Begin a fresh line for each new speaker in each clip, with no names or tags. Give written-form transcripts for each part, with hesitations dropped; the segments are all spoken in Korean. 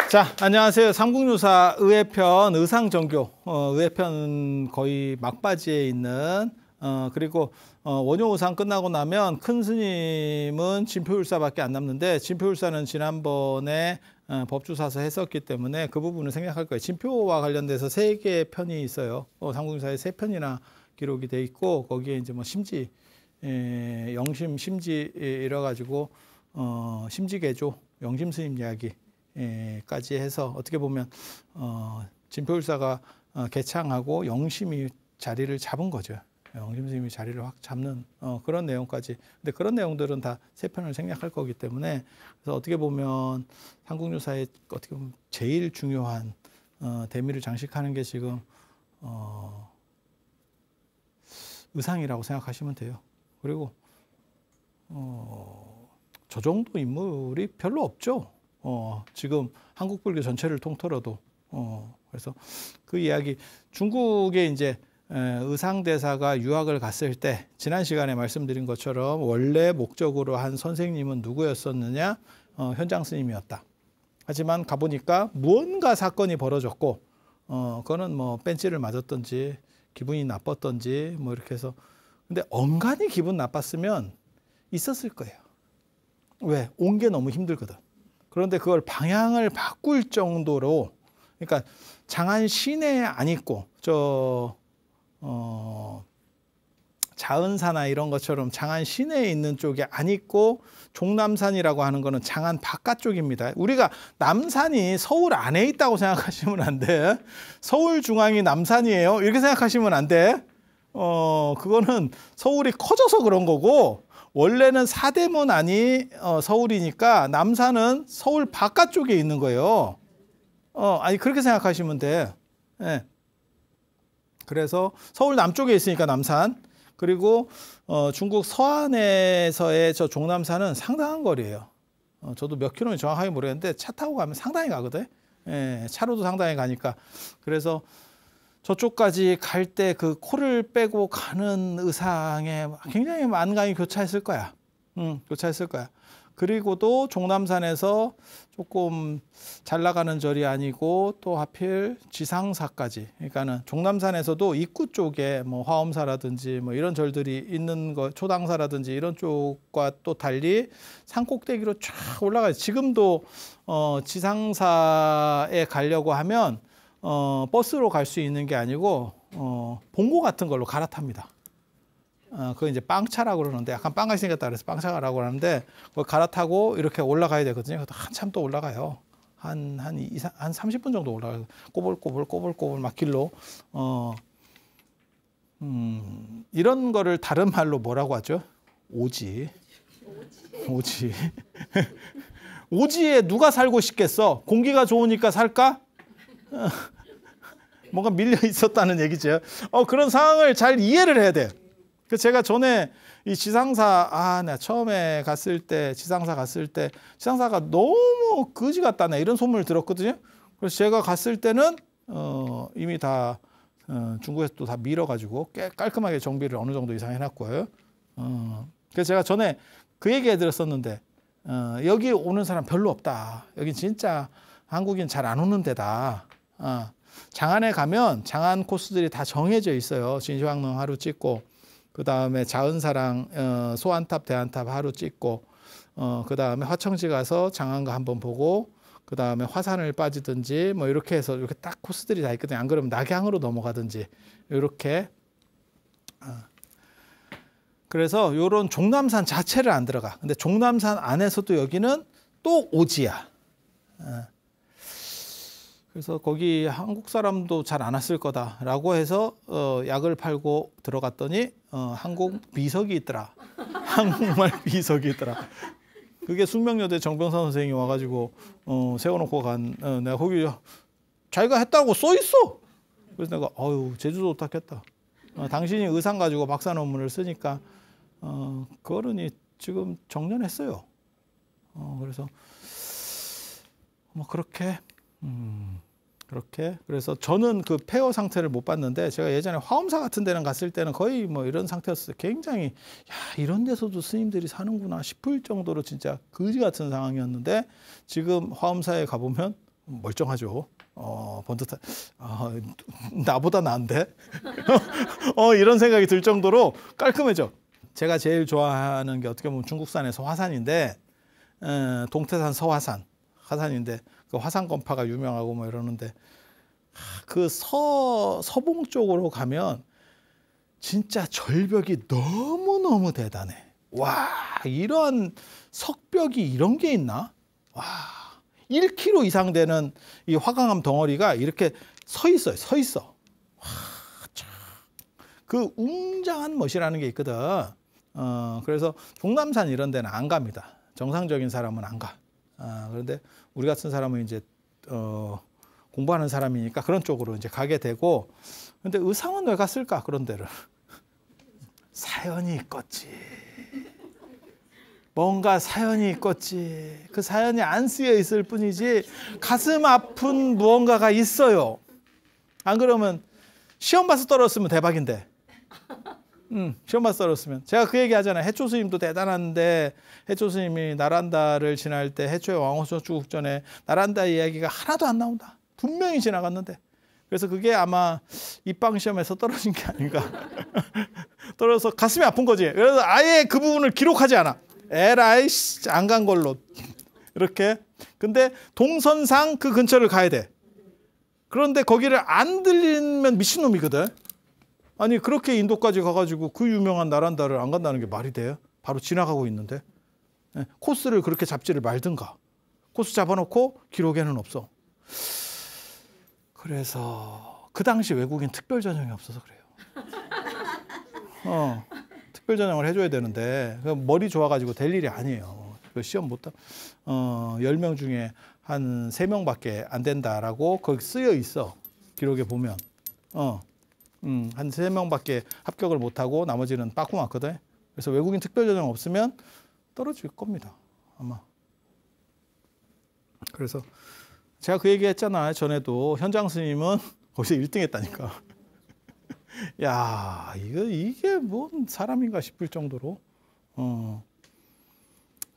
자, 안녕하세요. 삼국유사 의회편 의상정교. 의회편 거의 막바지에 있는 그리고 원효의상 끝나고 나면 큰 스님은 진표율사밖에 안 남는데, 진표율사는 지난번에 법주사서 했었기 때문에 그 부분을 생략할 거예요. 진표와 관련돼서 3개의 편이 있어요. 삼국유사에 3편이나 기록이 돼 있고, 거기에 이제 뭐 심지, 영심 심지 이래 가지고 심지개조, 영심 스님 이야기 까지 해서 어떻게 보면 진표율사가 개창하고 영심이 자리를 잡은 거죠. 영심 스님이 자리를 확 잡는 그런 내용까지. 근데 그런 내용들은 다 3편을 생략할 거기 때문에, 그래서 어떻게 보면 삼국유사의 어떻게 보면 제일 중요한 대미를 장식하는 게 지금 의상이라고 생각하시면 돼요. 그리고 저 정도 인물이 별로 없죠. 지금 한국 불교 전체를 통틀어도. 그래서 그 이야기, 중국에 이제 의상대사가 유학을 갔을 때 지난 시간에 말씀드린 것처럼 원래 목적으로 한 선생님은 누구였었느냐? 현장 스님이었다. 하지만 가보니까 무언가 사건이 벌어졌고, 그거는 뭐 뺀찌를 맞았던지 기분이 나빴던지 뭐 이렇게 해서, 근데 엉간히 기분 나빴으면 있었을 거예요. 왜? 온 게 너무 힘들거든. 그런데 그걸 방향을 바꿀 정도로, 그러니까 장안 시내에 안 있고 자은사나 이런 것처럼 장안 시내에 있는 쪽에 안 있고, 종남산이라고 하는 거는 장안 바깥쪽입니다. 우리가 남산이 서울 안에 있다고 생각하시면 안 돼. 서울 중앙이 남산이에요, 이렇게 생각하시면 안 돼. 그거는 서울이 커져서 그런 거고, 원래는 사대문 안이 서울이니까 남산은 서울 바깥쪽에 있는 거예요. 아니 그렇게 생각하시면 돼. 예. 그래서 서울 남쪽에 있으니까 남산. 그리고 중국 서안에서의 저 종남산은 상당한 거리예요. 저도 몇 킬로인지 정확하게 모르겠는데 차 타고 가면 상당히 가거든. 예, 차로도 상당히 가니까. 그래서 저쪽까지 갈 때 그 코를 빼고 가는 의상에 굉장히 만감이 교차했을 거야. 교차했을 거야. 그리고도 종남산에서 조금 잘 나가는 절이 아니고 또 하필 지상사까지. 그러니까는 종남산에서도 입구 쪽에 뭐 화엄사라든지 뭐 이런 절들이 있는 거, 초당사라든지 이런 쪽과 또 달리 산꼭대기로 쫙 올라가요. 지금도 지상사에 가려고 하면 버스로 갈 수 있는 게 아니고 봉고 같은 걸로 갈아탑니다. 그거 이제 빵차라고 그러는데, 약간 빵같이 생겼다 그래서 빵차라고 그러는데, 그걸 갈아타고 이렇게 올라가야 되거든요. 한참 또 올라가요. 한 30분 정도 올라가요. 꼬불꼬불 막 길로. 이런 거를 다른 말로 뭐라고 하죠? 오지. 오지에 누가 살고 싶겠어? 공기가 좋으니까 살까? 뭔가 밀려 있었다는 얘기죠. 그런 상황을 잘 이해를 해야 돼. 그 제가 전에 이 지상사, 내가 처음에 갔을 때, 지상사 갔을 때, 지상사가 너무 거지 같다네 이런 소문을 들었거든요. 그래서 제가 갔을 때는 이미 다 중국에서 또 다 밀어가지고 깔끔하게 정비를 어느 정도 이상 해놨고요. 그래서 제가 전에 그 얘기 해드렸었는데, 여기 오는 사람 별로 없다. 여기 진짜 한국인 잘 안 오는 데다. 장안에 가면 장안 코스들이 다 정해져 있어요. 진시황릉 하루 찍고, 그 다음에 자은사랑 소안탑, 대안탑 하루 찍고, 그 다음에 화청지 가서 장안가 한번 보고, 그 다음에 화산을 빠지든지 뭐 이렇게 해서 이렇게 딱 코스들이 다 있거든요. 안 그러면 낙양으로 넘어가든지 이렇게. 그래서 요런 종남산 자체를 안 들어가. 근데 종남산 안에서도 여기는 또 오지야. 그래서 거기 한국 사람도 잘 안 왔을 거다라고 해서 약을 팔고 들어갔더니 한국 비석이 있더라. 한국말 비석이 있더라. 그게 숙명여대 정병선 선생이 와가지고 세워놓고 간, 내가 거기 자기가 했다고 써 있어. 그래서 내가 제주도 오탁했다. 당신이 의상 가지고 박사 논문을 쓰니까 그 어른이 지금 정년했어요. 그래서 뭐 그렇게. 그래서 저는 그 폐허 상태를 못 봤는데, 제가 예전에 화엄사 같은 데는 갔을 때는 거의 뭐 이런 상태였어요. 굉장히 이런 데서도 스님들이 사는구나 싶을 정도로 진짜 거지 같은 상황이었는데, 지금 화엄사에 가보면 멀쩡하죠. 번듯한, 나보다 나은데? 이런 생각이 들 정도로 깔끔해져. 제가 제일 좋아하는 게 어떻게 보면 중국산에서 화산인데, 동태산 화산인데, 그 화산건파가 유명하고 뭐 이러는데, 그 서봉 쪽으로 가면 진짜 절벽이 너무너무 대단해. 와, 이런 석벽이 이런 게 있나? 와, 1km 이상 되는 이 화강암 덩어리가 이렇게 서 있어. 와, 참. 그 웅장한 멋이라는 게 있거든. 그래서 종남산 이런 데는 안 갑니다. 정상적인 사람은 안 가. 그런데 우리 같은 사람은 이제 공부하는 사람이니까 그런 쪽으로 이제 가게 되고, 근데 의상은 왜 갔을까 그런 데를? 사연이 있겠지. 뭔가 사연이 있겠지. 그 사연이 안 쓰여 있을 뿐이지 가슴 아픈 무언가가 있어요. 안 그러면 시험 봐서 떨어졌으면 대박인데. 시험 봐서 떨어졌으면. 제가 그 얘기 하잖아요. 해초 스님도 대단한데 해초 스님이 나란다를 지날 때 해초의 왕호수축국전에 나란다 이야기가 하나도 안 나온다. 분명히 지나갔는데. 그래서 그게 아마 입방 시험에서 떨어진 게 아닌가. 떨어져서 가슴이 아픈 거지. 그래서 아예 그 부분을 기록하지 않아. 에라이 안 간 걸로. 이렇게. 근데 동선상 그 근처를 가야 돼. 그런데 거기를 안 들리면 미친놈이거든. 아니 그렇게 인도까지 가가지고 그 유명한 나란다를 안 간다는 게 말이 돼요? 바로 지나가고 있는데. 코스를 그렇게 잡지를 말든가. 코스 잡아놓고 기록에는 없어. 그래서 그 당시 외국인 특별 전형이 없어서 그래요. 특별 전형을 해줘야 되는데 머리 좋아가지고 될 일이 아니에요. 그 시험 못 10명 중에 한 3명밖에 안 된다라고 거기 쓰여 있어. 기록에 보면. 한 3명밖에 합격을 못하고 나머지는 빠꾸 맞거든. 그래서 외국인 특별 전형 없으면 떨어질 겁니다. 아마. 그래서 제가 그 얘기 했잖아요. 전에도 현장 스님은 거기서 1등 했다니까. 야, 이게 뭔 사람인가 싶을 정도로.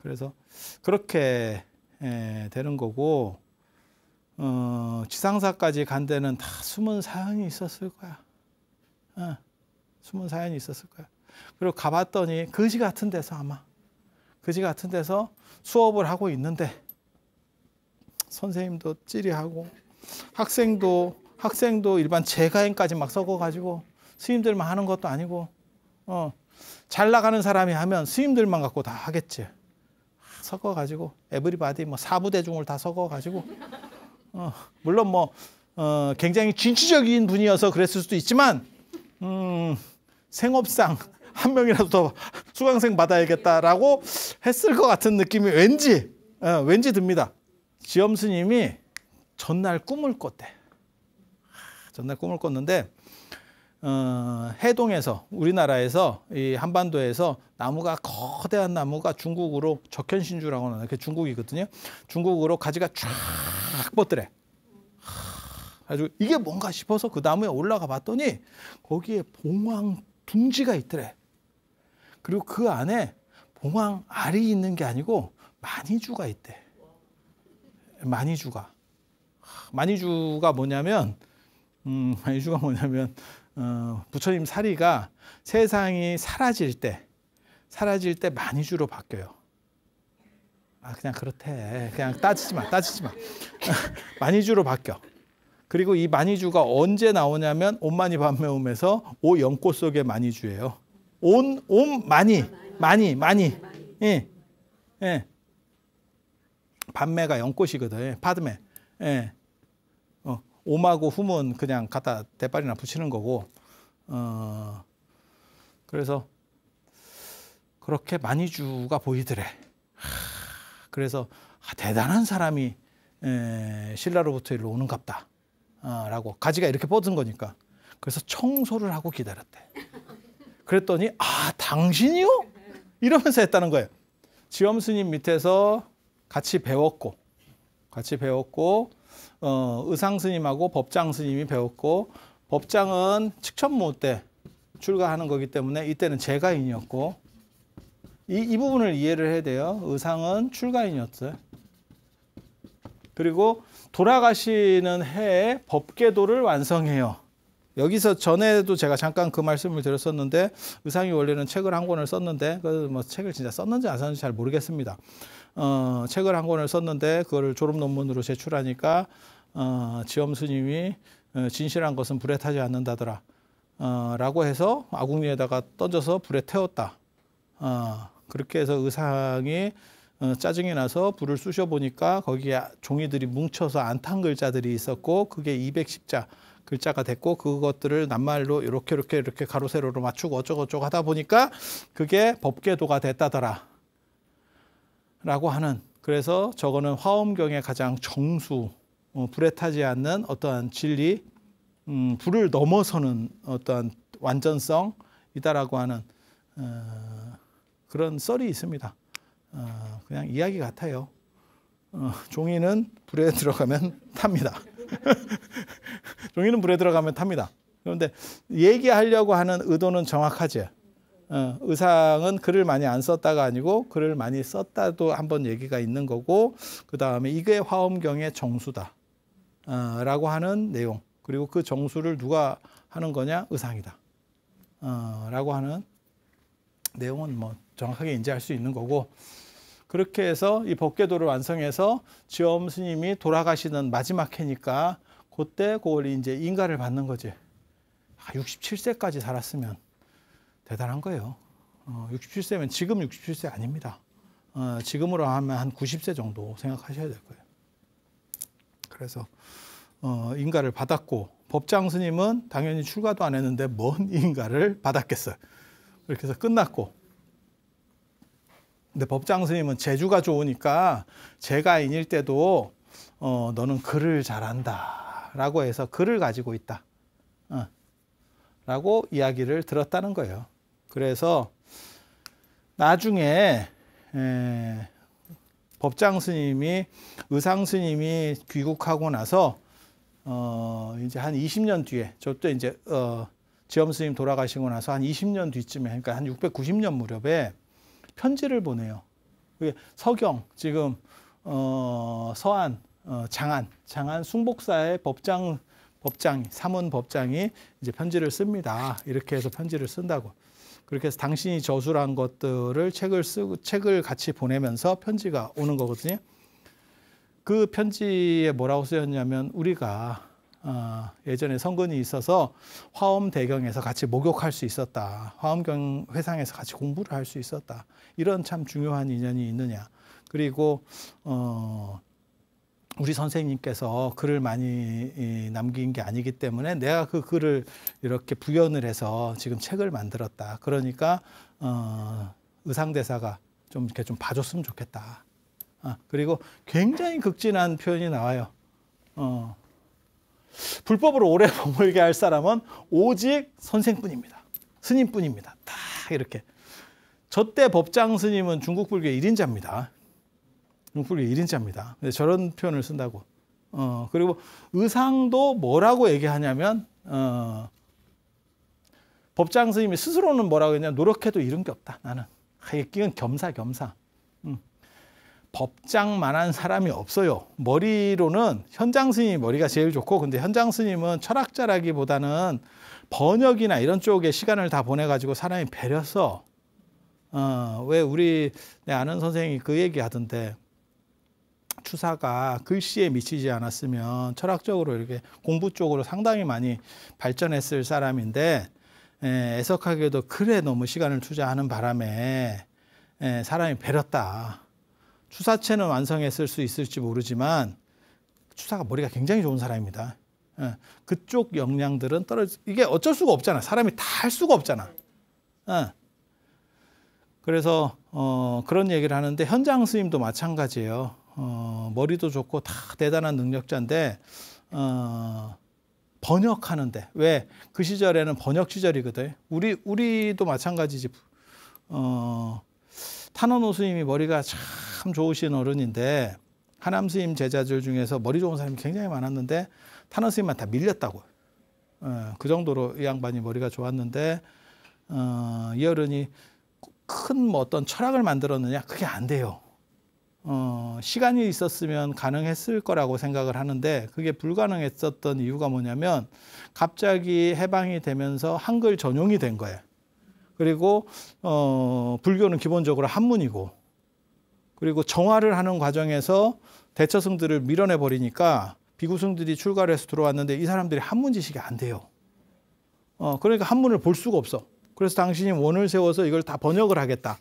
그래서 그렇게 되는 거고, 지상사까지 간 데는 다 숨은 사연이 있었을 거야. 숨은 사연이 있었을 거야. 그리고 가봤더니 거지 같은 데서 아마 거지 같은 데서 수업을 하고 있는데 선생님도 찌리하고 학생도 일반 재가행까지 막 썩어가지고 스님들만 하는 것도 아니고 잘 나가는 사람이 하면 스님들만 갖고 다 하겠지. 섞어가지고 에브리바디 뭐 사부대중을 다 섞어가지고 물론 뭐 굉장히 진취적인 분이어서 그랬을 수도 있지만 생업상 한 명이라도 더 수강생 받아야겠다라고 했을 것 같은 느낌이 왠지 듭니다. 지엄 스님이 전날 꿈을 꿨대. 전날 꿈을 꿨는데 해동에서 우리나라에서 이 한반도에서 나무가 거대한 나무가 중국으로 적현신주라고 하는 게 중국이거든요. 중국으로 가지가 쫙 뻗더래. 아주 이게 뭔가 싶어서 그 나무에 올라가 봤더니 거기에 봉황 둥지가 있더래. 그리고 그 안에 봉황 알이 있는 게 아니고 마니주가 있대. 마니주가 뭐냐면 부처님 사리가 세상이 사라질 때 마니주로 바뀌어요. 그냥 그렇대. 그냥 따지지 마. 마니주로 바뀌어. 그리고 이 마니주가 언제 나오냐면 온마니 반매음에서 오 연꽃 속의 마니주예요. 온 마니. 예. 반매가 연꽃이거든. 파드매. 예. 옴하고 훔은 그냥 갖다 대빨이나 붙이는 거고. 그래서 그렇게 마니주가 보이더래. 그래서 대단한 사람이 신라로부터 일로 오는갑다. 라고 가지가 이렇게 뻗은 거니까. 그래서 청소를 하고 기다렸대. 그랬더니 당신이요? 이러면서 했다는 거예요. 지엄 스님 밑에서 같이 배웠고 의상 스님하고 법장 스님이 배웠고, 법장은 칙천무 때 출가하는 거기 때문에 이때는 재가인이었고, 이 부분을 이해를 해야 돼요. 의상은 출가인이었어요. 그리고 돌아가시는 해에 법궤도를 완성해요. 여기서 전에도 제가 잠깐 그 말씀을 드렸었는데 의상이 원래는 책을 한 권을 썼는데 그 뭐 책을 진짜 썼는지 안 썼는지 잘 모르겠습니다. 책을 한 권을 썼는데 그거를 졸업 논문으로 제출하니까 지엄 스님이 진실한 것은 불에 타지 않는다더라 라고 해서 아궁이에다가 던져서 불에 태웠다. 그렇게 해서 의상이 짜증이 나서 불을 쑤셔 보니까 거기에 종이들이 뭉쳐서 안 탄 글자들이 있었고 그게 210자 글자가 됐고 그것들을 낱말로 이렇게 가로 세로로 맞추고 어쩌고저쩌고 하다 보니까 그게 법궤도가 됐다더라 라고 하는, 그래서 저거는 화엄경의 가장 정수, 불에 타지 않는 어떠한 진리, 불을 넘어서는 어떠한 완전성이다라고 하는 그런 썰이 있습니다. 그냥 이야기 같아요. 종이는 불에 들어가면 탑니다. 종이는 불에 들어가면 탑니다. 그런데 얘기하려고 하는 의도는 정확하지. 의상은 글을 많이 안 썼다가 아니고 글을 많이 썼다도 한번 얘기가 있는 거고, 그 다음에 이게 화엄경의 정수다 라고 하는 내용, 그리고 그 정수를 누가 하는 거냐? 의상이다 라고 하는 내용은 뭐 정확하게 인지할 수 있는 거고, 그렇게 해서 이 법궤도를 완성해서 지엄 스님이 돌아가시는 마지막 해니까 그때 그걸 이제 인가를 받는 거지. 67세까지 살았으면 대단한 거예요. 67세면 지금 67세 아닙니다. 지금으로 하면 한 90세 정도 생각하셔야 될 거예요. 그래서 인가를 받았고, 법장 스님은 당연히 출가도 안 했는데 뭔 인가를 받았겠어요. 그렇게 해서 끝났고, 근데 법장 스님은 재주가 좋으니까 제가인일 때도 너는 글을 잘한다 라고 해서 글을 가지고 있다 라고 이야기를 들었다는 거예요. 그래서 나중에 법장 스님이, 의상 스님이 귀국하고 나서 이제 한 20년 뒤에, 저때 이제 지엄 스님 돌아가시고 나서 한 20년 뒤쯤에, 그러니까 한 690년 무렵에 편지를 보내요. 그게 서경, 지금 서안, 장안 숭복사의 법장이, 사문 법장이 이제 편지를 씁니다. 이렇게 해서 편지를 쓴다고. 그렇게 해서 당신이 저술한 것들을 책을 같이 보내면서 편지가 오는 거거든요. 그 편지에 뭐라고 쓰였냐면, 우리가 예전에 성근이 있어서 화엄대경에서 같이 목욕할 수 있었다. 화엄경 회상에서 같이 공부를 할 수 있었다. 이런 참 중요한 인연이 있느냐. 그리고 우리 선생님께서 글을 많이 남긴 게 아니기 때문에 내가 그 글을 이렇게 부연을 해서 지금 책을 만들었다. 그러니까 의상대사가 좀 이렇게 좀 봐줬으면 좋겠다. 그리고 굉장히 극진한 표현이 나와요. 불법으로 오래 머물게 할 사람은 오직 선생뿐입니다. 스님뿐입니다. 딱 이렇게. 저때 법장 스님은 중국 불교의 1인자입니다. 중국 불교의 1인자입니다. 근데 저런 표현을 쓴다고. 그리고 의상도 뭐라고 얘기하냐면, 법장 스님이 스스로는 뭐라고 했냐면, 노력해도 이룬 게 없다. 나는. 이건 겸사. 법장만한 사람이 없어요. 머리로는 현장 스님이 머리가 제일 좋고, 근데 현장 스님은 철학자라기보다는 번역이나 이런 쪽에 시간을 다 보내가지고 사람이 배렸어. 왜 우리 내 아는 선생님이 그 얘기 하던데, 추사가 글씨에 미치지 않았으면 철학적으로 이렇게 공부 쪽으로 상당히 많이 발전했을 사람인데, 애석하게도 글에 너무 시간을 투자하는 바람에 사람이 배렸다. 추사체는 완성했을 수 있을지 모르지만 추사가 머리가 굉장히 좋은 사람입니다. 그쪽 역량들은 이게 어쩔 수가 없잖아. 사람이 다 할 수가 없잖아. 그래서 그런 얘기를 하는데, 현장 스님도 마찬가지예요. 머리도 좋고 다 대단한 능력자인데 번역하는데, 왜 그 시절에는 번역 시절이거든. 우리도 마찬가지지. 탄원호 스님이 머리가 참 좋으신 어른인데, 하남 스님 제자들 중에서 머리 좋은 사람이 굉장히 많았는데 탄원 스님만 다 밀렸다고. 그 정도로 이 양반이 머리가 좋았는데, 이 어른이 큰 뭐 어떤 철학을 만들었느냐? 그게 안 돼요. 시간이 있었으면 가능했을 거라고 생각을 하는데 그게 불가능했었던 이유가 뭐냐면 갑자기 해방이 되면서 한글 전용이 된 거예요. 그리고 불교는 기본적으로 한문이고 그리고 정화를 하는 과정에서 대처승들을 밀어내 버리니까 비구승들이 출가를 해서 들어왔는데 이 사람들이 한문 지식이 안 돼요. 그러니까 한문을 볼 수가 없어. 그래서 당신이 원을 세워서 이걸 다 번역을 하겠다.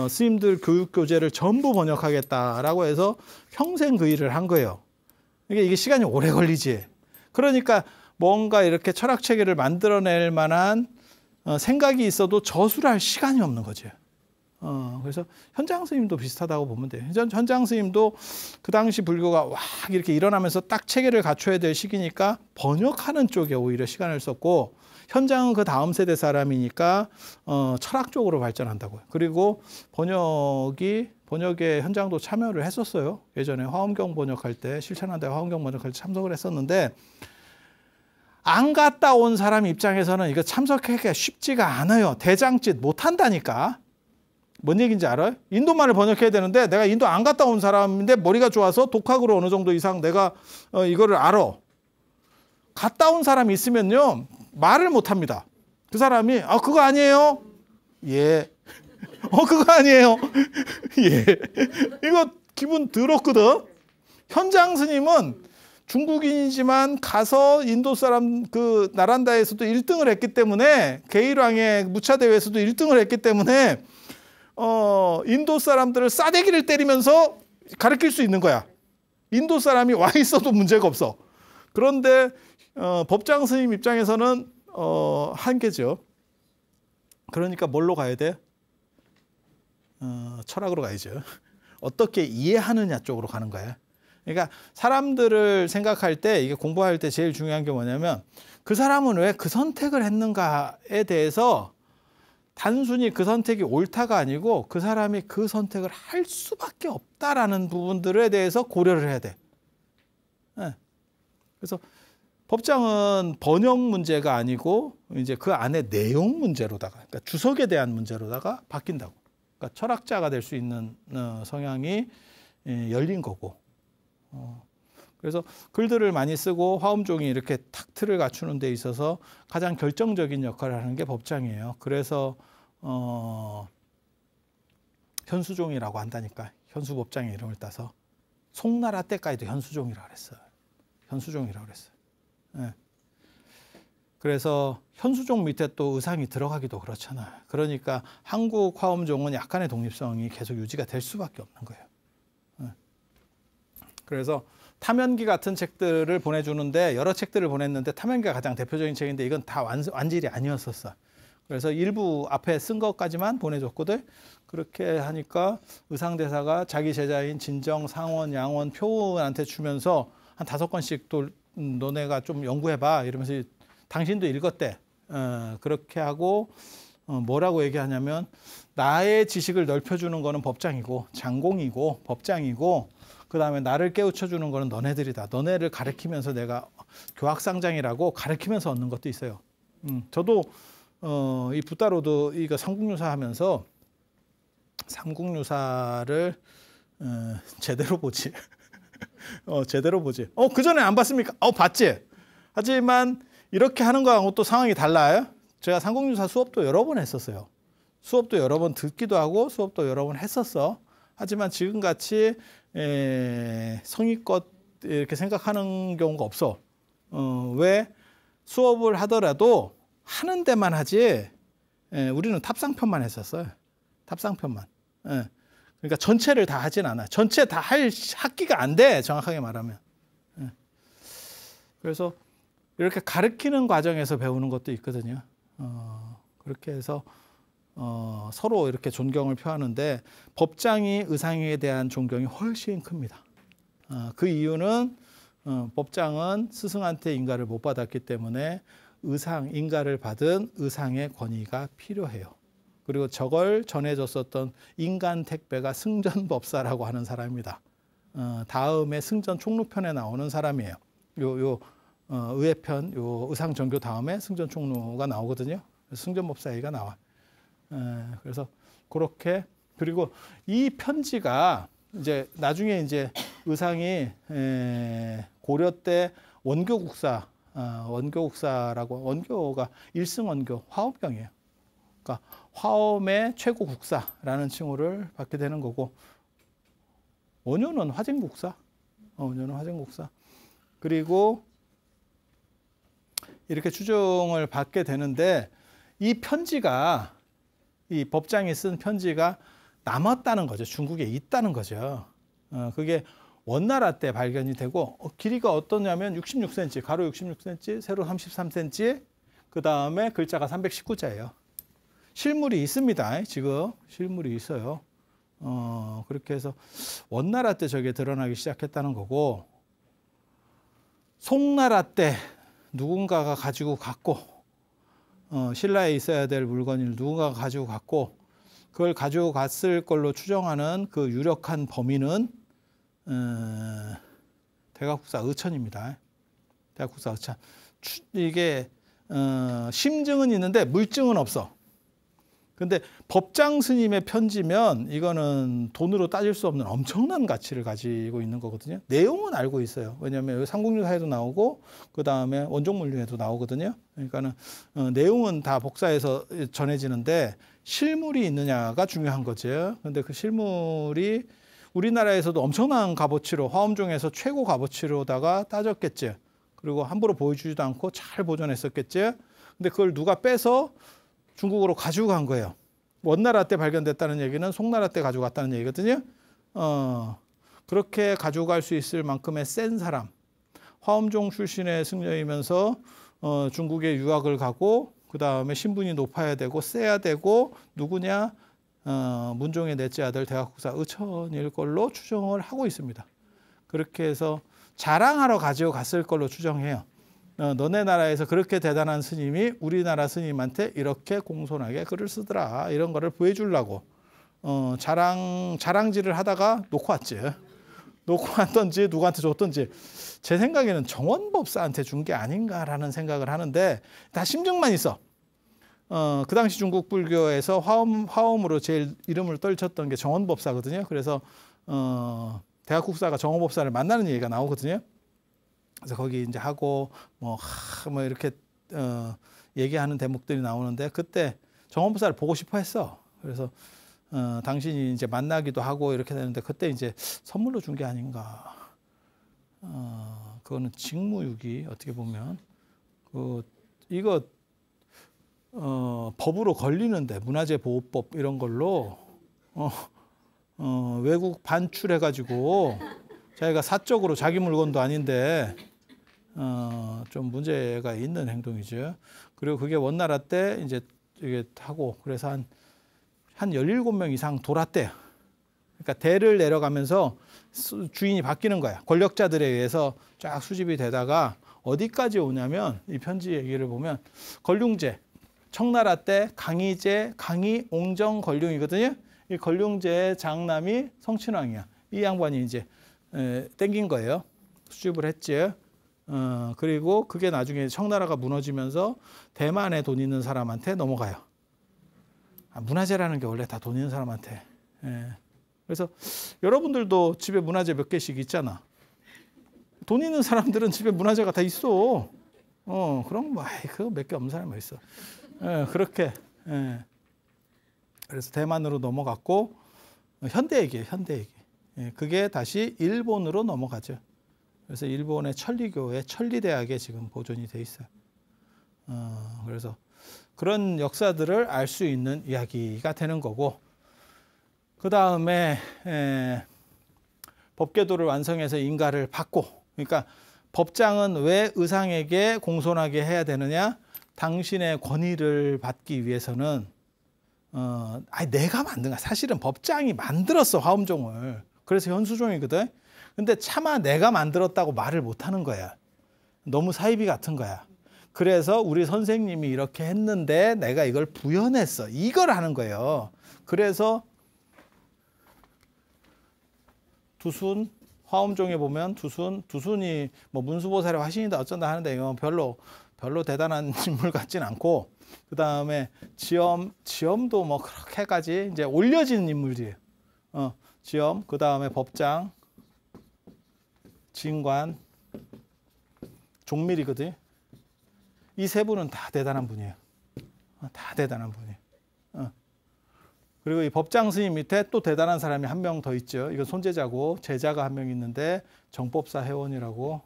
스님들 교육 교재를 전부 번역하겠다라고 해서 평생 그 일을 한 거예요. 이게 시간이 오래 걸리지. 그러니까 뭔가 이렇게 철학 체계를 만들어낼 만한 생각이 있어도 저술할 시간이 없는 거죠. 그래서 현장 스님도 비슷하다고 보면 돼요. 현장 스님도 그 당시 불교가 와 이렇게 일어나면서 딱 체계를 갖춰야 될 시기니까 번역하는 쪽에 오히려 시간을 썼고 현장은 그 다음 세대 사람이니까 철학적으로 발전한다고요. 그리고 번역에 현장도 참여를 했었어요. 예전에 화엄경 번역할 때 실천한다 화엄경 번역할 때 참석을 했었는데 안 갔다 온 사람 입장에서는 이거 참석하기가 쉽지가 않아요. 대장짓 못한다니까. 뭔 얘기인지 알아요? 인도말을 번역해야 되는데 내가 인도 안 갔다 온 사람인데 머리가 좋아서 독학으로 어느 정도 이상 내가 이거를 알아. 갔다 온 사람이 있으면요. 말을 못합니다. 그 사람이 그거 아니에요? 예. 그거 아니에요? 예. 이거 기분 더럽거든. 현장 스님은 중국인이지만 가서 인도 사람 그 나란다에서도 1등을 했기 때문에 게일왕의 무차 대회에서도 1등을 했기 때문에 인도 사람들을 싸대기를 때리면서 가르칠 수 있는 거야. 인도 사람이 와 있어도 문제가 없어. 그런데 법장 스님 입장에서는 한계죠. 그러니까 뭘로 가야 돼? 철학으로 가야죠. 어떻게 이해하느냐 쪽으로 가는 거야. 그러니까 사람들을 생각할 때 이게 공부할 때 제일 중요한 게 뭐냐면 그 사람은 왜 그 선택을 했는가에 대해서 단순히 그 선택이 옳다가 아니고 그 사람이 그 선택을 할 수밖에 없다라는 부분들에 대해서 고려를 해야 돼. 네. 그래서 법장은 번역 문제가 아니고 이제 그 안에 내용 문제로다가 그러니까 주석에 대한 문제로다가 바뀐다고. 그러니까 철학자가 될 수 있는 성향이 열린 거고. 그래서 글들을 많이 쓰고 화엄종이 이렇게 탁 틀을 갖추는 데 있어서 가장 결정적인 역할을 하는 게 법장이에요. 그래서 현수종이라고 한다니까. 현수법장의 이름을 따서 송나라 때까지도 현수종이라고 그랬어요. 현수종이라고 그랬어요. 네. 그래서 현수종 밑에 또 의상이 들어가기도 그렇잖아요. 그러니까 한국 화엄종은 약간의 독립성이 계속 유지가 될 수밖에 없는 거예요. 네. 그래서 탐연기 같은 책들을 보내주는데 여러 책들을 보냈는데 탐연기가 가장 대표적인 책인데 이건 다 완질이 아니었었어. 그래서 일부 앞에 쓴 것까지만 보내줬거든. 그렇게 하니까 의상대사가 자기 제자인 진정, 상원, 양원, 표은한테 주면서 한 5권씩 또 너네가 좀 연구해봐 이러면서 당신도 읽었대. 그렇게 하고 뭐라고 얘기하냐면 나의 지식을 넓혀주는 거는 법장이고 장공이고 법장이고 그 다음에 나를 깨우쳐주는 거는 너네들이다. 너네를 가르치면서 내가 교학상장이라고 가르치면서 얻는 것도 있어요. 저도 이 붓다로도 이거 삼국유사 하면서 삼국유사를 제대로 보지. 제대로 보지. 그 전에 안 봤습니까? 봤지. 하지만 이렇게 하는 거하고 또 상황이 달라요. 제가 삼국유사 수업도 여러 번 했었어요. 수업도 여러 번 듣기도 하고 수업도 여러 번 했었어. 하지만 지금같이 성의껏 이렇게 생각하는 경우가 없어. 왜? 수업을 하더라도 하는 데만 하지 우리는 탑상편만 했었어요. 탑상편만. 그러니까 전체를 다 하진 않아. 전체 다 할 학기가 안 돼. 정확하게 말하면. 그래서 이렇게 가르치는 과정에서 배우는 것도 있거든요. 그렇게 해서 서로 이렇게 존경을 표하는데 법장이 의상에 대한 존경이 훨씬 큽니다. 그 이유는 법장은 스승한테 인가를 못 받았기 때문에 인가를 받은 의상의 권위가 필요해요. 그리고 저걸 전해줬었던 인간 택배가 승전법사라고 하는 사람입니다. 다음에 승전 총루편에 나오는 사람이에요. 의회편, 의상 전교 다음에 승전 총루가 나오거든요. 승전법사 얘기가 나와. 그래서 그렇게 그리고 이 편지가 이제 나중에 이제 의상이 고려 때 원교국사, 원교국사라고, 원교가 일승 원교, 화엄경이에요. 그러니까 화엄의 최고 국사라는 칭호를 받게 되는 거고, 원효는 화쟁국사, 원효는 화쟁국사. 그리고 이렇게 추종을 받게 되는데, 이 편지가, 이 법장이 쓴 편지가 남았다는 거죠. 중국에 있다는 거죠. 그게 원나라 때 발견이 되고, 길이가 어떠냐면 66cm, 가로 66cm, 세로 33cm, 그 다음에 글자가 319자예요. 실물이 있습니다. 지금 실물이 있어요. 그렇게 해서 원나라 때 저게 드러나기 시작했다는 거고, 송나라 때 누군가가 가지고 갔고, 신라에 있어야 될 물건을 누군가가 가지고 갔고, 그걸 가지고 갔을 걸로 추정하는 그 유력한 범인은 대각국사 의천입니다. 대각국사 의천. 이게 심증은 있는데 물증은 없어. 근데 법장 스님의 편지면 이거는 돈으로 따질 수 없는 엄청난 가치를 가지고 있는 거거든요. 내용은 알고 있어요. 왜냐하면 삼국유사에도 나오고 그 다음에 원종물류에도 나오거든요. 그러니까는 내용은 다 복사해서 전해지는데 실물이 있느냐가 중요한 거죠. 근데 그 실물이 우리나라에서도 엄청난 값어치로, 화엄종에서 최고 값어치로다가 따졌겠죠. 그리고 함부로 보여주지도 않고 잘 보존했었겠죠. 근데 그걸 누가 빼서 중국으로 가지고 간 거예요. 원나라 때 발견됐다는 얘기는 송나라 때 가지고 갔다는 얘기거든요. 그렇게 가지고 갈 수 있을 만큼의 센 사람, 화엄종 출신의 승려이면서 중국에 유학을 가고, 그 다음에 신분이 높아야 되고 세야 되고, 누구냐? 문종의 넷째 아들 대각국사 의천일 걸로 추정을 하고 있습니다. 그렇게 해서 자랑하러 가지고 갔을 걸로 추정해요. 너네 나라에서 그렇게 대단한 스님이 우리나라 스님한테 이렇게 공손하게 글을 쓰더라, 이런 거를 보여주려고 자랑질을 하다가 놓고 왔지. 놓고 왔던지 누구한테 줬던지, 제 생각에는 정원법사한테 준 게 아닌가라는 생각을 하는데, 다 심증만 있어. 그 당시 중국 불교에서 화엄으로 제일 이름을 떨쳤던 게 정원법사거든요. 그래서 대각국사가 정원법사를 만나는 얘기가 나오거든요. 그래서 거기 이제 하고 뭐 이렇게 얘기하는 대목들이 나오는데, 그때 정원법사를 보고 싶어 했어. 그래서 당신이 이제 만나기도 하고 이렇게 되는데, 그때 이제 선물로 준 게 아닌가. 그거는 직무유기, 어떻게 보면 이거 법으로 걸리는데, 문화재 보호법 이런 걸로 외국 반출해가지고 자기가 사적으로, 자기 물건도 아닌데 좀 문제가 있는 행동이죠. 그리고 그게 원나라 때 이제 이게 하고, 그래서 한 17명 이상 돌았대요. 그러니까 대를 내려가면서 주인이 바뀌는 거야. 권력자들에 의해서 쫙 수집이 되다가 어디까지 오냐면, 이 편지 얘기를 보면 걸륭제, 청나라 때 강희제, 강희, 옹정, 걸륭이거든요. 이 걸륭제의 장남이 성친왕이야. 이 양반이 이제 땡긴 거예요. 수집을 했지. 그리고 그게 나중에 청나라가 무너지면서 대만에 돈 있는 사람한테 넘어가요. 문화재라는 게 원래 다 돈 있는 사람한테. 그래서 여러분들도 집에 문화재 몇 개씩 있잖아. 돈 있는 사람들은 집에 문화재가 다 있어. 그럼 뭐 그거 몇 개 없는 사람이 있어. 그렇게. 그래서 대만으로 넘어갔고, 현대 얘기예요. 현대 얘기. 그게 다시 일본으로 넘어가죠. 그래서 일본의 천리교회, 천리대학에 지금 보존이 돼 있어요. 그래서 그런 역사들을 알 수 있는 이야기가 되는 거고, 그 다음에 법궤도를 완성해서 인가를 받고, 그러니까 법장은 왜 의상에게 공손하게 해야 되느냐? 당신의 권위를 받기 위해서는 내가 만든 거야. 사실은 법장이 만들었어, 화엄종을. 그래서 현수종이거든. 근데 차마 내가 만들었다고 말을 못 하는 거야. 너무 사이비 같은 거야. 그래서 우리 선생님이 이렇게 했는데 내가 이걸 부연했어, 이걸 하는 거예요. 그래서 두순, 화엄종에 보면 두순이 뭐 문수보살의 화신이다 어쩐다 하는데, 이건 별로 대단한 인물 같진 않고, 그 다음에 지엄도 뭐 그렇게까지 이제 올려지는 인물이에요. 지엄, 그 다음에 법장, 진관, 종밀이거든. 이 세 분은 다 대단한 분이에요. 다 대단한 분이에요. 그리고 이 법장 스님 밑에 또 대단한 사람이 한 명 더 있죠. 이건 손재자고 제자가 한 명 있는데 정법사 회원이라고.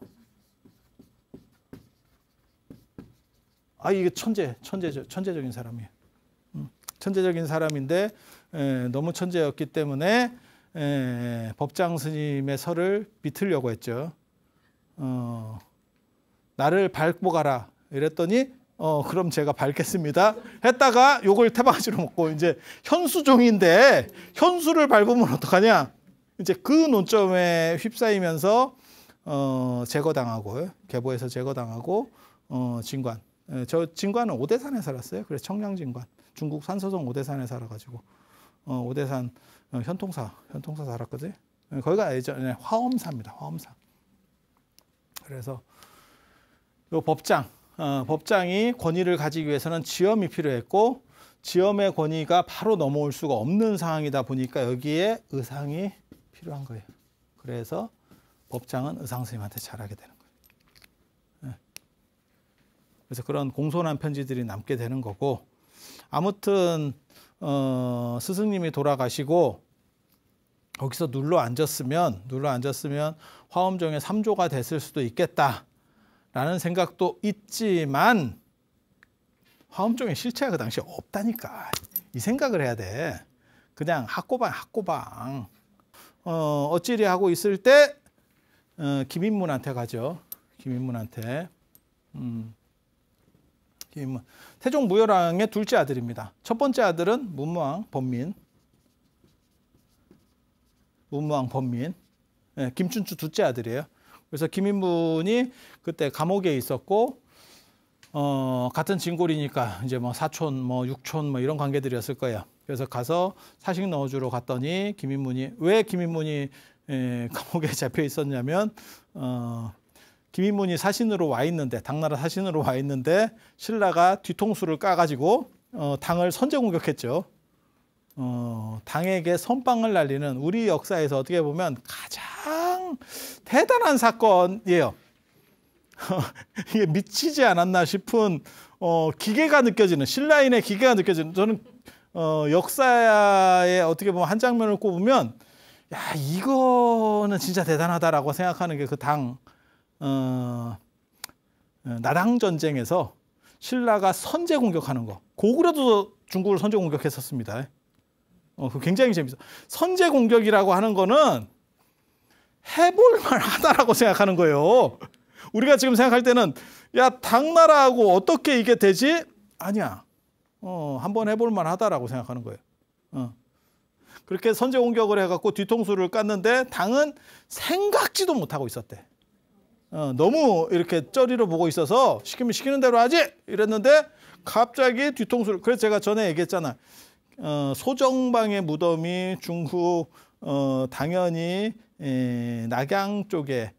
이게 천재적인 사람이에요. 천재적인 사람인데 너무 천재였기 때문에 법장 스님의 설을 비틀려고 했죠. 나를 밟고 가라 이랬더니 그럼 제가 밟겠습니다 했다가 요걸 태바가지로 먹고 이제 현수종인데 현수를 밟으면 어떡하냐. 이제 그 논점에 휩싸이면서 제거당하고 계보에서 제거당하고 진관. 저 진관은 오대산에 살았어요. 그래서 청량진관. 중국 산서성 오대산에 살아가지고 오대산 현통사 살았거든. 거기가 예전에 화엄사입니다. 화엄사. 그래서 요 법장이 권위를 가지기 위해서는 지엄이 필요했고 지엄의 권위가 바로 넘어올 수가 없는 상황이다 보니까 여기에 의상이 필요한 거예요. 그래서 법장은 의상 스님한테 잘하게 되는 거예요. 그래서 그런 공손한 편지들이 남게 되는 거고 아무튼 스승님이 돌아가시고 거기서 눌러 앉았으면 화엄종의 3조가 됐을 수도 있겠다라는 생각도 있지만 화엄종의 실체가 그 당시에 없다니까. 이 생각을 해야 돼. 그냥 학고방. 어찌리 하고 있을 때 김인문한테 가죠. 김인문한테. 김인문. 태종 무열왕의 둘째 아들입니다. 첫 번째 아들은 문무왕 범민. 김춘추 둘째 아들이에요. 그래서 김인문이 그때 감옥에 있었고 같은 진골이니까 이제 뭐 사촌, 뭐 육촌 뭐 이런 관계들이었을 거예요. 그래서 가서 사식 넣어주러 갔더니 왜 김인문이 감옥에 잡혀 있었냐면 김인문이 사신으로 와 있는데 당나라 사신으로 와 있는데 신라가 뒤통수를 까가지고 당을 선제 공격했죠. 당에게 선빵을 날리는 우리 역사에서 어떻게 보면 가장 대단한 사건이에요. 이게 미치지 않았나 싶은 기계가 느껴지는 신라인의 기계가 느껴지는 저는 역사에 어떻게 보면 한 장면을 꼽으면 야 이거는 진짜 대단하다라고 생각하는 게 그 당 나당 전쟁에서 신라가 선제 공격하는 거. 고구려도 중국을 선제 공격했었습니다. 그 굉장히 재밌어. 선제 공격이라고 하는 거는 해볼만 하다라고 생각하는 거예요. 우리가 지금 생각할 때는 야 당나라하고 어떻게 이게 되지? 아니야. 한번 해볼만 하다라고 생각하는 거예요. 그렇게 선제 공격을 해갖고 뒤통수를 깠는데 당은 생각지도 못하고 있었대. 너무 이렇게 쩌리로 보고 있어서 시키면 시키는 대로 하지 이랬는데 갑자기 뒤통수를. 그래서 제가 전에 얘기했잖아. 소정방의 무덤이 중국 당연히 낙양 쪽에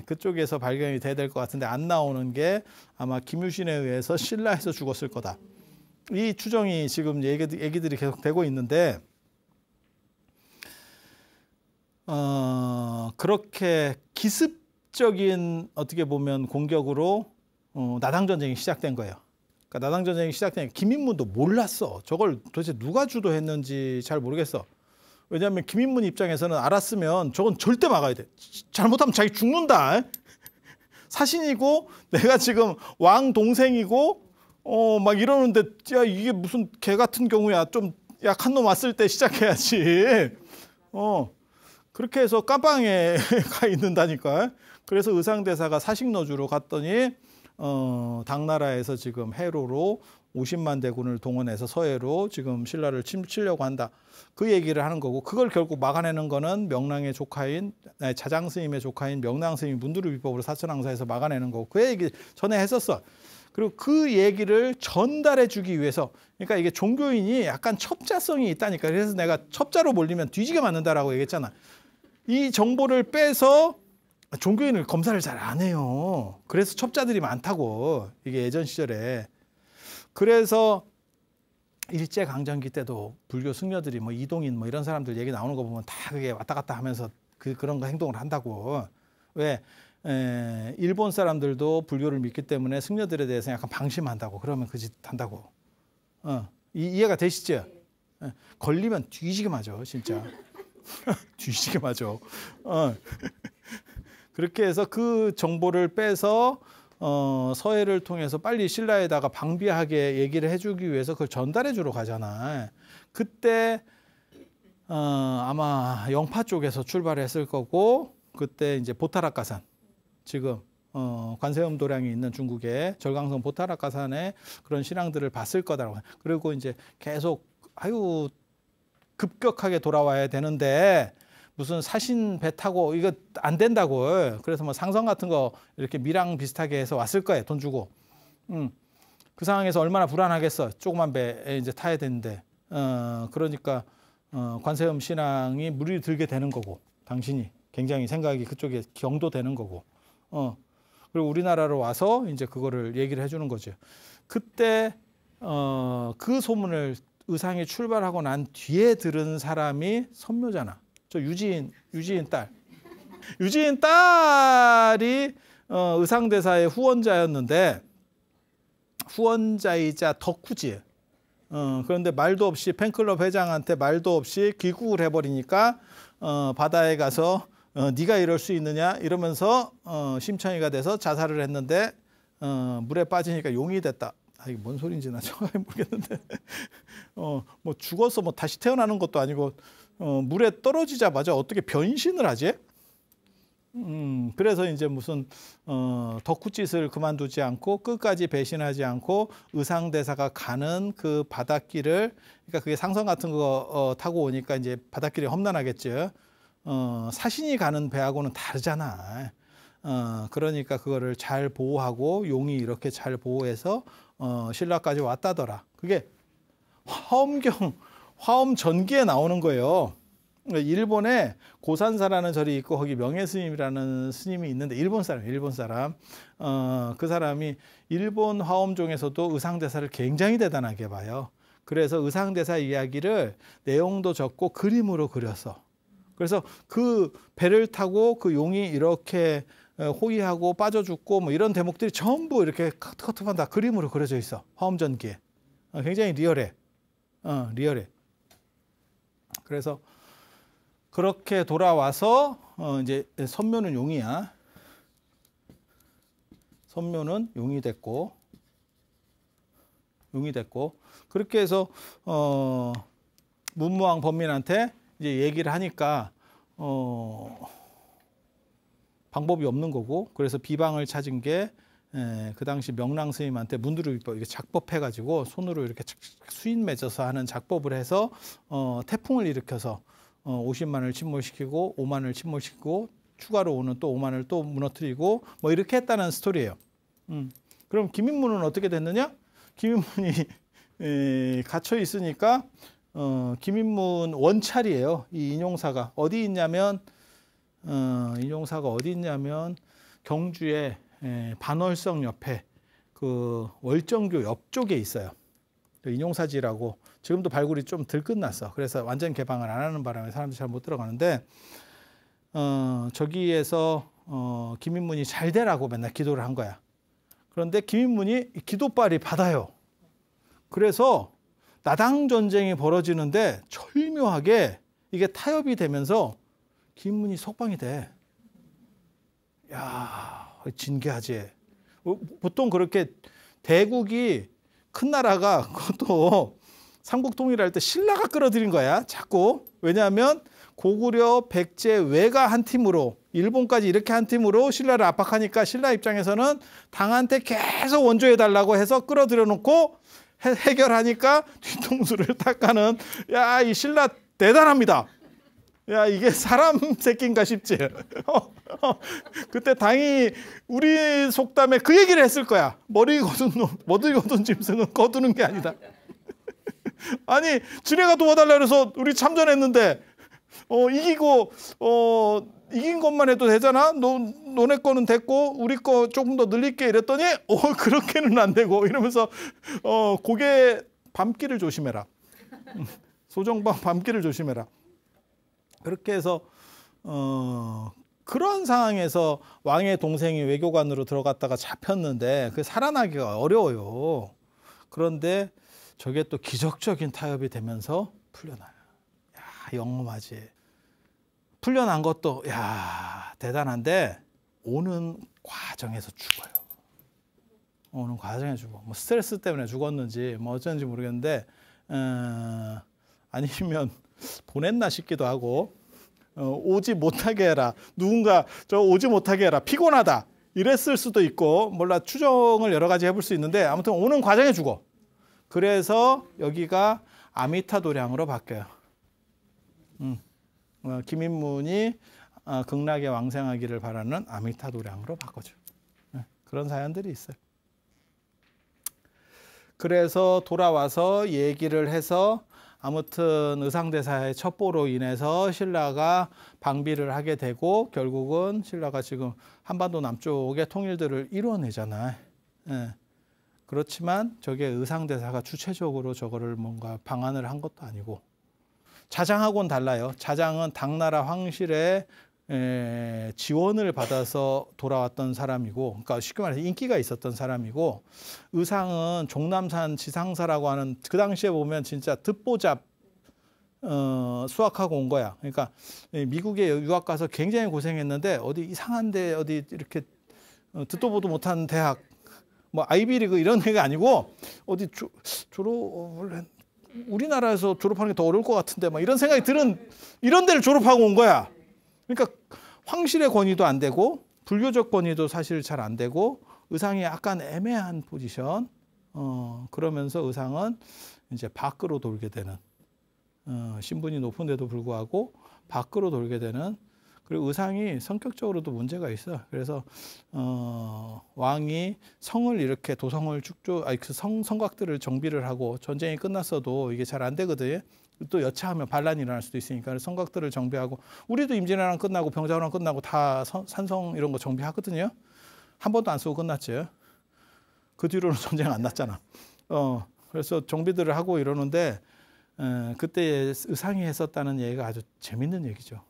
그쪽에서 발견이 돼야 될 것 같은데 안 나오는 게 아마 김유신에 의해서 신라에서 죽었을 거다. 이 추정이 지금 얘기들이 계속 되고 있는데 그렇게 기습적인 어떻게 보면 공격으로 나당 전쟁이 시작된 거예요. 그러니까 나당 전쟁이 시작된 김인문도 몰랐어. 저걸 도대체 누가 주도했는지 잘 모르겠어. 왜냐하면 김인문 입장에서는 알았으면 저건 절대 막아야 돼. 잘못하면 자기 죽는다. 사신이고 내가 지금 왕 동생이고 막 이러는데 야 이게 무슨 개 같은 경우야. 좀 약한 놈 왔을 때 시작해야지. 그렇게 해서 깜빵에 가 있는다니까. 그래서 의상대사가 사식 넣어주러 갔더니 당나라에서 지금 해로로 50만 대군을 동원해서 서해로 지금 신라를 치려고 한다. 그 얘기를 하는 거고 그걸 결국 막아내는 거는 명랑의 조카인 자장 스님의 조카인 명랑 스님이 문두루 비법으로 사천왕사에서 막아내는 거고 그 얘기 전에 했었어. 그리고 그 얘기를 전달해 주기 위해서 그러니까 이게 종교인이 약간 첩자성이 있다니까. 그래서 내가 첩자로 몰리면 뒤지게 맞는다라고 얘기했잖아. 이 정보를 빼서 종교인을 검사를 잘 안 해요. 그래서 첩자들이 많다고 이게 예전 시절에. 그래서 일제강점기 때도 불교 승려들이 뭐 이동인 뭐 이런 사람들 얘기 나오는 거 보면 다 그게 왔다 갔다 하면서 그런 거 행동을 한다고. 왜? 일본 사람들도 불교를 믿기 때문에 승려들에 대해서 약간 방심한다고. 그러면 그 짓 한다고. 이해가 되시죠? 걸리면 뒤지게 맞아, 진짜. 뒤지게 맞아. 그렇게 해서 그 정보를 빼서 서해를 통해서 빨리 신라에다가 방비하게 얘기를 해주기 위해서 그걸 전달해 주러 가잖아. 그때 아마 영파 쪽에서 출발했을 거고, 그때 이제 보타락가산, 지금 관세음 도량이 있는 중국의 절강성 보타락가산의 그런 신앙들을 봤을 거다라고. 그리고 이제 계속 아유 급격하게 돌아와야 되는데 무슨 사신 배 타고 이거 안 된다고. 그래서 뭐 상선 같은 거 이렇게 미랑 비슷하게 해서 왔을 거예요. 돈 주고. 그 상황에서 얼마나 불안하겠어. 조그만 배에 이제 타야 되는데. 그러니까 관세음 신앙이 무리 들게 되는 거고, 당신이 굉장히 생각이 그쪽에 경도되는 거고. 그리고 우리나라로 와서 이제 그거를 얘기를 해주는 거죠. 그때 그 소문을 의상이 출발하고 난 뒤에 들은 사람이 선묘잖아. 저 유지인 딸. 유지인 딸이 의상대사의 후원자였는데, 후원자이자 덕후지. 그런데 말도 없이 팬클럽 회장한테 말도 없이 귀국을 해버리니까 바다에 가서 네가 이럴 수 있느냐 이러면서 심청이가 돼서 자살을 했는데 물에 빠지니까 용이 됐다. 이게 뭔 소리인지 나 정확히 모르겠는데 뭐 죽어서 뭐 다시 태어나는 것도 아니고 물에 떨어지자마자 어떻게 변신을 하지? 그래서 이제 무슨 덕후짓을 그만두지 않고 끝까지 배신하지 않고 의상대사가 가는 그 바닷길을, 그러니까 그게 상선 같은 거 타고 오니까 이제 바닷길이 험난하겠죠. 사신이 가는 배하고는 다르잖아. 그러니까 그거를 잘 보호하고 용이 이렇게 잘 보호해서 신라까지 왔다더라. 그게 화엄 전기에 나오는 거예요. 일본에 고산사라는 절이 있고 거기 명예스님이라는 스님이 있는데 일본 사람. 그 사람이 일본 화엄종에서도 의상대사를 굉장히 대단하게 봐요. 그래서 의상대사 이야기를 내용도 적고 그림으로 그렸어. 그래서 그 배를 타고 그 용이 이렇게 호위하고 빠져 죽고 뭐 이런 대목들이 전부 이렇게 커트만 다 그림으로 그려져 있어. 화엄전기에. 굉장히 리얼해. 리얼해. 그래서 그렇게 돌아와서 이제 선묘는 용이야. 선묘는 용이 됐고 그렇게 해서 문무왕 범민한테 이제 얘기를 하니까 방법이 없는 거고, 그래서 비방을 찾은 게 그 당시 명랑 스님한테 문두루비법 이렇게 작법해가지고 손으로 이렇게 수인 맺어서 하는 작법을 해서 태풍을 일으켜서 50만을 침몰시키고 5만을 침몰시키고 추가로 오는 또 5만을 또 무너뜨리고 뭐 이렇게 했다는 스토리예요. 그럼 김인문은 어떻게 됐느냐? 김인문이 갇혀 있으니까 김인문 원찰이에요. 이 인용사가 어디 있냐면 경주의 반월성 옆에 그 월정교 옆쪽에 있어요. 인용사지라고 지금도 발굴이 좀 덜 끝났어. 그래서 완전 개방을 안 하는 바람에 사람들이 잘 못 들어가는데 저기에서 김인문이 잘 되라고 맨날 기도를 한 거야. 그런데 김인문이 기도빨이 받아요. 그래서 나당 전쟁이 벌어지는데 절묘하게 이게 타협이 되면서 김인문이 석방이 돼. 야, 진귀하지. 보통 그렇게 대국이 큰 나라가 그것도 삼국통일할 때 신라가 끌어들인 거야. 자꾸. 왜냐하면 고구려, 백제, 왜가 한 팀으로 일본까지 이렇게 한 팀으로 신라를 압박하니까 신라 입장에서는 당한테 계속 원조해달라고 해서 끌어들여 놓고 해결하니까 뒤통수를 닦아는, 야, 이 신라 대단합니다. 야, 이게 사람 새끼인가 싶지. 그때 당이 우리 속담에 그 얘기를 했을 거야. 머리 거둔 짐승은 거두는 게 아니다. 아니, 지네가 도와달라 그래서 우리 참전했는데 이긴 것만 해도 되잖아. 너네 거는 됐고 우리 거 조금 더 늘릴게 이랬더니 그렇게는 안 되고 이러면서 고개 밤길을 조심해라. 소정방 밤길을 조심해라. 그렇게 해서 그런 상황에서 왕의 동생이 외교관으로 들어갔다가 잡혔는데 그 살아나기가 어려워요. 그런데 저게 또 기적적인 타협이 되면서 풀려나요. 야, 영험하지. 풀려난 것도 야 대단한데 오는 과정에서 죽어요. 오는 과정에 죽어. 뭐 스트레스 때문에 죽었는지 뭐 어쩐지 모르겠는데 아니면 보냈나 싶기도 하고 오지 못하게 해라. 누군가 저 오지 못하게 해라. 피곤하다. 이랬을 수도 있고 몰라 추정을 여러 가지 해볼 수 있는데 아무튼 오는 과정에 죽어. 그래서 여기가 아미타도량으로 바뀌어요. 김인문이 극락에 왕생하기를 바라는 아미타도량으로 바꿔줘. 그런 사연들이 있어요. 그래서 돌아와서 얘기를 해서 아무튼 의상대사의 첩보로 인해서 신라가 방비를 하게 되고 결국은 신라가 지금 한반도 남쪽의 통일들을 이뤄내잖아요. 그렇지만 저게 의상대사가 주체적으로 저거를 뭔가 방안을 한 것도 아니고 자장하고는 달라요. 자장은 당나라 황실의 지원을 받아서 돌아왔던 사람이고, 그러니까 쉽게 말해서 인기가 있었던 사람이고, 의상은 종남산 지상사라고 하는 그 당시에 보면 진짜 듣보잡 수학하고 온 거야. 그러니까 미국에 유학 가서 굉장히 고생했는데 어디 이상한데 어디 이렇게 듣도 보도 못한 대학, 뭐 아이비리그 이런 애가 아니고 어디 원래 우리나라에서 졸업하는 게 더 어려울 것 같은데 막 이런 생각이 드는 이런 데를 졸업하고 온 거야. 그러니까 황실의 권위도 안 되고 불교적 권위도 사실 잘 안 되고 의상이 약간 애매한 포지션. 그러면서 의상은 이제 밖으로 돌게 되는 신분이 높은데도 불구하고 밖으로 돌게 되는 그리고 의상이 성격적으로도 문제가 있어. 그래서 왕이 성을 이렇게 도성을 그 성곽들을 정비를 하고 전쟁이 끝났어도 이게 잘 안 되거든. 또 여차하면 반란이 일어날 수도 있으니까 성곽들을 정비하고 우리도 임진왜란 끝나고 병자호란 끝나고 다 산성 이런 거 정비하거든요. 한 번도 안 쓰고 끝났죠. 그 뒤로는 전쟁 안 났잖아. 그래서 정비들을 하고 이러는데 그때 의상이 했었다는 얘기가 아주 재밌는 얘기죠.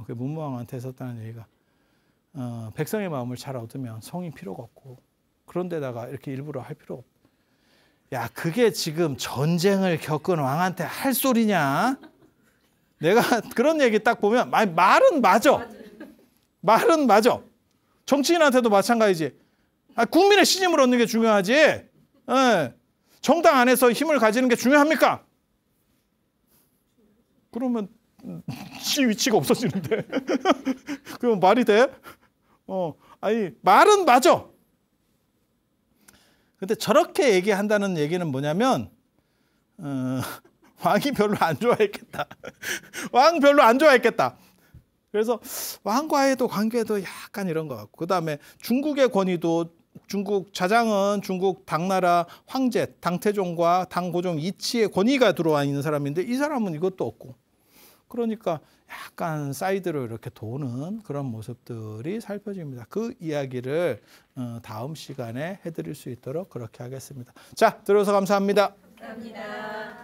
그 문무왕한테 했었다는 얘기가 백성의 마음을 잘 얻으면 성이 필요가 없고 그런데다가 이렇게 일부러 할 필요 없고 야 그게 지금 전쟁을 겪은 왕한테 할 소리냐? 내가 그런 얘기 딱 보면 말은 맞아. 말은 맞아. 정치인한테도 마찬가지지. 국민의 신임을 얻는 게 중요하지. 정당 안에서 힘을 가지는 게 중요합니까? 그러면 지 위치가 없어지는데. 그럼 말이 돼? 아니 말은 맞아. 근데 저렇게 얘기한다는 얘기는 뭐냐면 왕이 별로 안 좋아했겠다. 왕 별로 안 좋아했겠다. 그래서 왕과의도 관계도 약간 이런 것 같고 그다음에 중국의 권위도 중국 자장은 중국 당나라 황제 당태종과 당고종 이치의 권위가 들어와 있는 사람인데 이 사람은 이것도 없고 그러니까 약간 사이드로 이렇게 도는 그런 모습들이 살펴집니다. 그 이야기를 다음 시간에 해드릴 수 있도록 그렇게 하겠습니다. 자, 들어서 감사합니다. 감사합니다.